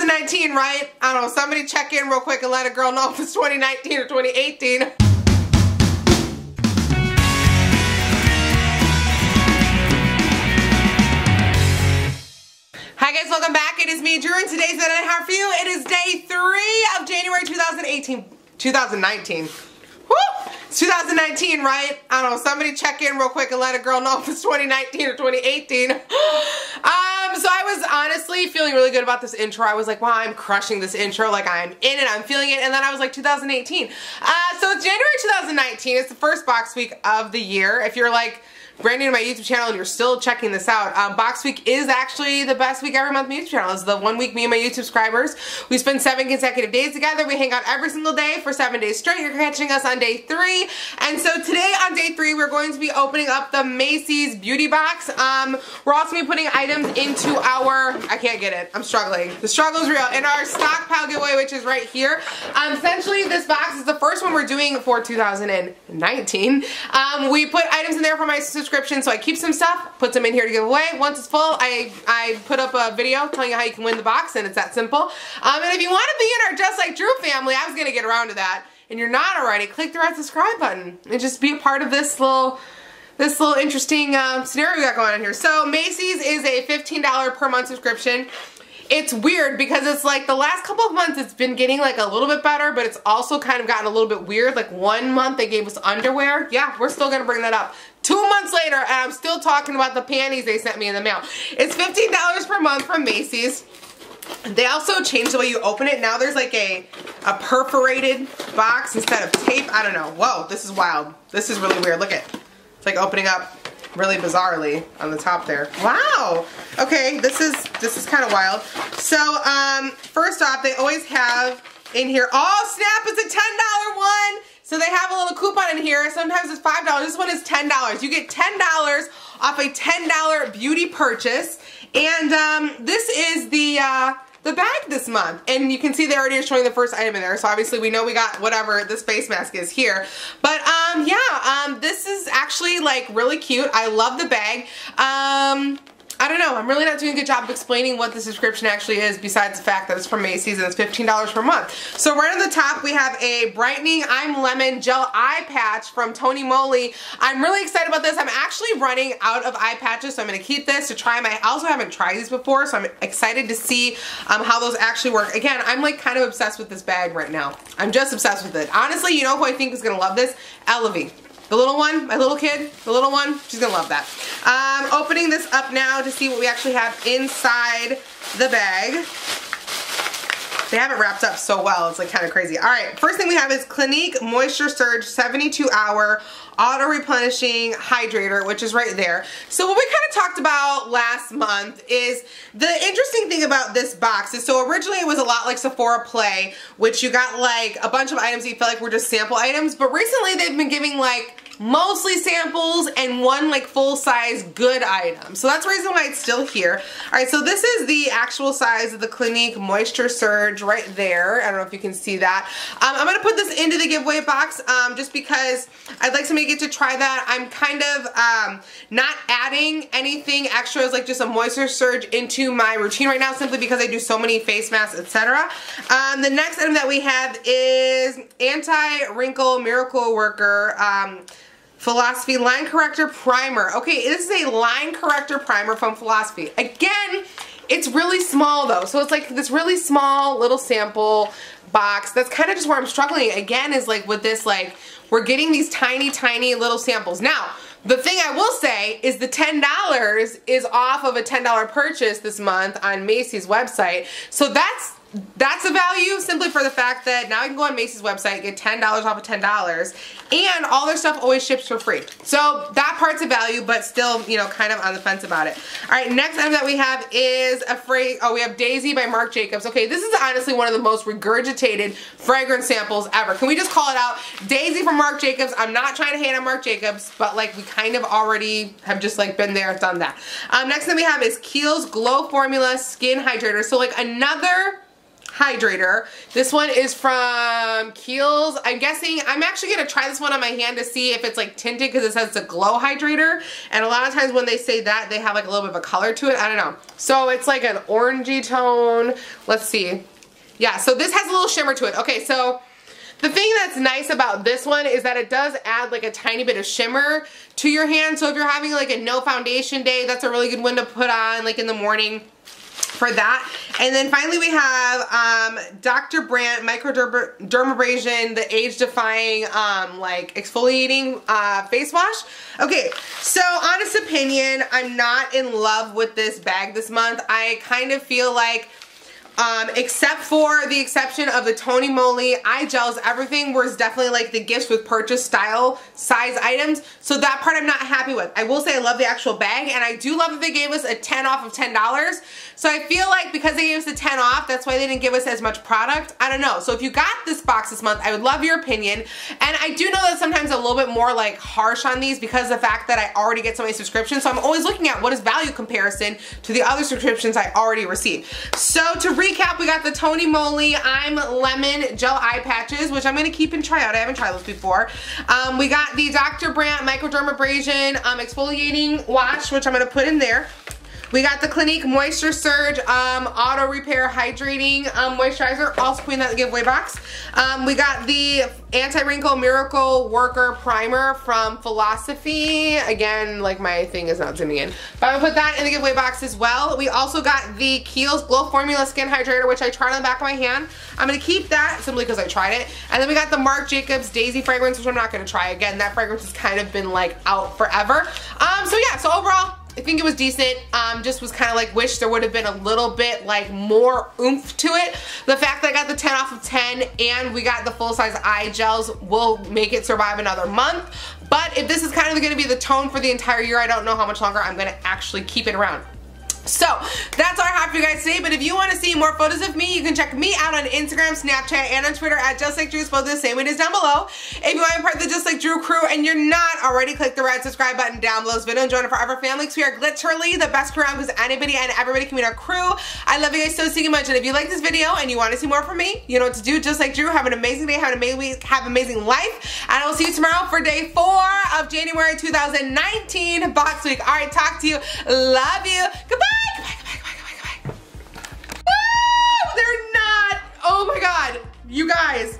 2019, right? I don't know, somebody check in real quick and let a girl know if it's 2019 or 2018. Hi guys, welcome back. It is me, Drew, and today's That I Have for you. It is day 3 of January 2019. Woo! It's 2019, right? I don't know, somebody check in real quick and let a girl know if it's 2019 or 2018. So I was honestly feeling really good about this intro. I was like, wow, I'm crushing this intro. Like, I'm in it, I'm feeling it. And then I was like, 2018. So it's January 2019. It's the first box week of the year. If you're like brand new to my YouTube channel and you're still checking this out, box week is actually the best week every month on my YouTube channel. It's the 1 week me and my YouTube subscribers, we spend 7 consecutive days together. We hang out every single day for 7 days straight. You're catching us on day 3. And so today on day 3, we're going to be opening up the Macys beauty box. We're also going to be putting items into our, I can't get it, I'm struggling. The struggle is real. In our stockpile giveaway, which is right here. Essentially, this box is the first one we're doing for 2019. We put items in there for my subscription, so I keep some stuff, put them in here to give away. Once it's full, I put up a video telling you how you can win the box, and it's that simple. And if you want to be in our Just Like Drew family, I was going to get around to that, and you're not already, click the red subscribe button and just be a part of this little interesting scenario we got going on here. So Macys is a $15 per month subscription. It's weird because it's like the last couple of months it's been getting like a little bit better, but it's also kind of gotten a little bit weird. Like 1 month they gave us underwear. Yeah, we're still gonna bring that up. 2 months later and I'm still talking about the panties they sent me in the mail. It's $15 per month from Macys. They also changed the way you open it. Now there's like a perforated box instead of tape. I don't know. Whoa, this is wild. This is really weird. Look at it. It's like opening up really bizarrely on the top there. Wow. Okay, this is kind of wild. So, first off, they always have in here, oh snap, it's a $10 one. So they have a little coupon in here. Sometimes it's $5. This one is $10. You get $10 off a $10 beauty purchase. And this is the bag this month, and you can see they already are showing the first item in there, so obviously we know we got whatever this face mask is here. But yeah, this is actually like really cute. I love the bag. I don't know, I'm really not doing a good job of explaining what the subscription actually is besides the fact that it's from Macys and it's $15 per month. So right on the top we have a Brightening I'm Lemon Gel Eye Patch from Tony Moly. I'm really excited about this. I'm actually running out of eye patches, so I'm going to keep this to try my, I also haven't tried these before, so I'm excited to see how those actually work. Again, I'm like kind of obsessed with this bag right now. I'm just obsessed with it. Honestly, you know who I think is going to love this? Elevie. The little one, my little kid, the little one, she's gonna love that. Opening this up now to see what we actually have inside the bag. They have it wrapped up so well, it's like kind of crazy. All right, first thing we have is Clinique Moisture Surge 72-hour auto-replenishing hydrator, which is right there. So what we kind of talked about last month is the interesting thing about this box is, so originally it was a lot like Sephora Play, which you got like a bunch of items that you felt like were just sample items, but recently they've been giving like mostly samples and one like full-size good item. So that's the reason why it's still here. Alright, so this is the actual size of the Clinique Moisture Surge right there. I don't know if you can see that. I'm going to put this into the giveaway box just because I'd like somebody to get to try that. I'm kind of not adding anything extra as like just a moisture surge into my routine right now simply because I do so many face masks, etc. The next item that we have is Anti-Wrinkle Miracle Worker Philosophy Line Corrector Primer. Okay, this is a line corrector primer from Philosophy. Again, it's really small though, so it's like this really small little sample box. That's kind of just where I'm struggling again, is like with this, like we're getting these tiny little samples. Now, the thing I will say is the $10 is off of a $10 purchase this month on Macys website. So that's a value simply for the fact that now I can go on Macys website, get $10 off of $10, and all their stuff always ships for free. So that part's a value, but still, you know, kind of on the fence about it. All right, next item that we have is we have Daisy by Marc Jacobs. Okay, this is honestly one of the most regurgitated fragrance samples ever. Can we just call it out? Daisy from Marc Jacobs. I'm not trying to hate on Marc Jacobs, but like we kind of already have just like been there, done that. Next thing we have is Kiehl's Glow Formula Skin Hydrator. So like another hydrator. This one is from Kiehl's. I'm guessing, I'm actually gonna try this one on my hand to see if it's like tinted because it says it's a glow hydrator. And a lot of times when they say that, they have like a little bit of a color to it. I don't know. So it's like an orangey tone. Let's see. Yeah, so this has a little shimmer to it. Okay, so the thing that's nice about this one is that it does add like a tiny bit of shimmer to your hand. So if you're having like a no foundation day, that's a really good one to put on like in the morning for that. And then finally we have Dr. Brandt Microdermabrasion, the age-defying like exfoliating face wash. Okay, so honest opinion, I'm not in love with this bag this month. I kind of feel like except for the exception of the Tony Moly eye gels, everything was definitely like the gifts with purchase style size items. So that part I'm not happy with. I will say I love the actual bag, and I do love that they gave us a 10 off of $10. So I feel like because they gave us a 10 off, that's why they didn't give us as much product. I don't know. So if you got this box this month, I would love your opinion. And I do know that sometimes I'm a little bit more like harsh on these because of the fact that I already get so many subscriptions. So I'm always looking at what is value comparison to the other subscriptions I already received. So to recap, we got the Tony Moly I'm Lemon Gel Eye Patches, which I'm going to keep and try out. I haven't tried those before. We got the Dr. Brandt Microdermabrasion Exfoliating Wash, which I'm going to put in there. We got the Clinique Moisture Surge Auto Repair Hydrating Moisturizer, also putting that in the giveaway box. We got the Anti-Wrinkle Miracle Worker Primer from Philosophy. Again, like my thing is not zooming in. But I'm gonna put that in the giveaway box as well. We also got the Kiehl's Glow Formula Skin Hydrator, which I tried on the back of my hand. I'm gonna keep that simply because I tried it. And then we got the Marc Jacobs Daisy fragrance, which I'm not gonna try again. That fragrance has kind of been like out forever. So yeah, so overall, I think it was decent. Just was kind of like wish there would have been a little bit like more oomph to it. The fact that I got the 10 off of 10 and we got the full size eye gels will make it survive another month. But if this is kind of going to be the tone for the entire year, I don't know how much longer I'm going to actually keep it around. So that's all I have for you guys today, but if you want to see more photos of me, you can check me out on Instagram, Snapchat, and on Twitter at Justlikedrew, spelled the same way it is down below. If you want to be part of the Just Like Drew crew and you're not already, click the red subscribe button down below this video and join our forever family, because we are literally the best crew around, because anybody and everybody can be our crew. I love you guys so stinking much, and if you like this video and you want to see more from me, you know what to do. Just like Drew, have an amazing day, have an amazing week, have an amazing life, and I will see you tomorrow for day 4 of January 2019 box week. All right, talk to you. Love you. Goodbye. They're not. Oh my God. You guys.